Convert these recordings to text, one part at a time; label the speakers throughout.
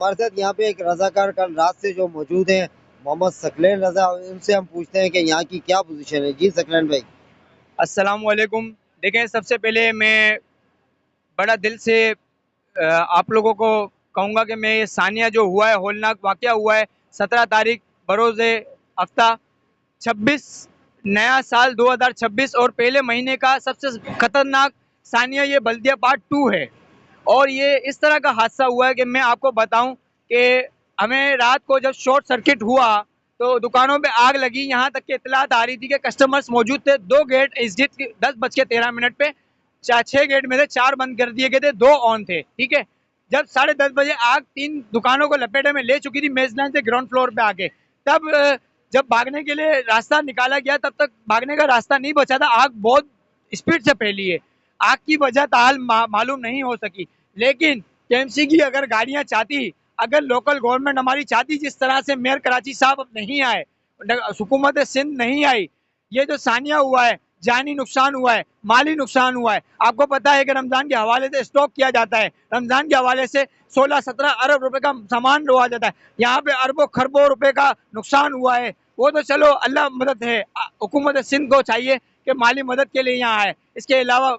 Speaker 1: हमारे साथ यहाँ पे एक रजाकार कल रात से जो मौजूद हैं, मोहम्मद सकलैन रजा, उनसे हम पूछते हैं कि यहाँ की क्या पोजीशन है। जी सकलैन भाई।
Speaker 2: अस्सलाम वालेकुम। देखें, सबसे पहले मैं बड़ा दिल से आप लोगों को कहूँगा कि मैं ये सानिया जो हुआ है, होलनाक वाक़या हुआ है 17 तारीख बरोज़े हफ्ता 26 नया साल 2026 और पहले महीने का सबसे खतरनाक सानिया ये बल्दिया पार्ट 2 है। और ये इस तरह का हादसा हुआ है कि मैं आपको बताऊं कि हमें रात को जब शॉर्ट सर्किट हुआ तो दुकानों पे आग लगी। यहाँ तक कि इतलात आ रही थी कि कस्टमर्स मौजूद थे। दो गेट एग्जिट 10:13 पे 6 गेट में से 4 बंद कर दिए गए थे, 2 ऑन थे। ठीक है, जब 10:30 आग 3 दुकानों को लपेटे में ले चुकी थी मेजलाइन से ग्राउंड फ्लोर पे आके, तब जब भागने के लिए रास्ता निकाला गया तब तक भागने का रास्ता नहीं बचा था। आग बहुत स्पीड से फैली है। आग की वजह ताल मालूम नहीं हो सकी, लेकिन केएमसी की अगर गाड़ियां चाहती, अगर लोकल गवर्नमेंट हमारी चाहती, जिस तरह से मेयर कराची साहब अब नहीं आए, हुकूमत सिंध नहीं आई, ये जो सानिया हुआ है, जानी नुकसान हुआ है, माली नुकसान हुआ है। आपको पता है कि रमजान के हवाले से स्टॉक किया जाता है, रमजान के हवाले से 16-17 अरब रुपए का सामान ढोआ जाता है। यहाँ पे अरबों खरबों रुपए का नुकसान हुआ है। वो तो चलो अल्लाह मदद है, हुकूमत सिंध को चाहिए कि माली मदद के लिए यहाँ आए। इसके अलावा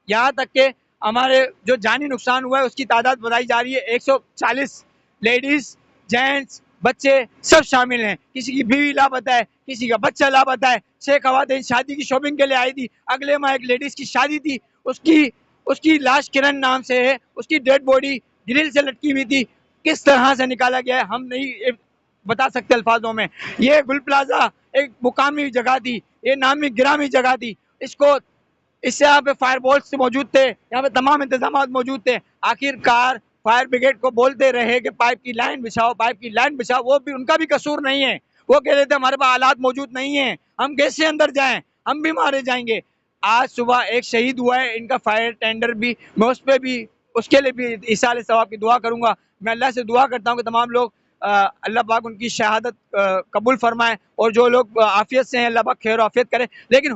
Speaker 2: यहाँ तक के हमारे जो जानी नुकसान हुआ है उसकी तादाद बताई जा रही है 140। लेडीज, जेंट्स, बच्चे सब शामिल हैं। किसी की बीवी लापता है, किसी का बच्चा लापता है। 6 खवातीन शादी की शॉपिंग के लिए आई थी। अगले माह एक लेडीज की शादी थी, उसकी उसकी लाश किरण नाम से है, उसकी डेड बॉडी ग्रिल से लटकी हुई थी। किस तरह से निकाला गया है हम नहीं बता सकते अल्फाजों में। ये गुल प्लाजा एक मुकामी जगह थी, ये नामी गिरामी जगह थी। इसको इससे यहाँ पे फायर बोल्ट मौजूद थे, यहाँ पे तमाम इंतजाम मौजूद थे। आखिरकार फायर ब्रिगेड को बोलते रहे कि पाइप की लाइन बिछाओ, पाइप की लाइन बिछाओ। वो भी उनका भी कसूर नहीं है। वो कह रहे थे हमारे पास आलात मौजूद नहीं है, हम कैसे अंदर जाएं, हम भी मारे जाएंगे। आज सुबह एक शहीद हुआ है, इनका फायर टेंडर भी, मैं उस पर भी, उसके लिए भी इसाले सवाब की दुआ करूंगा। मैं अल्लाह से दुआ करता हूँ कि तमाम लोग अल्लाह पाक उनकी शहादत कबूल फरमाए, और जो लोग आफियत से हैं अल्लाह पाक खैर आफियत करे। लेकिन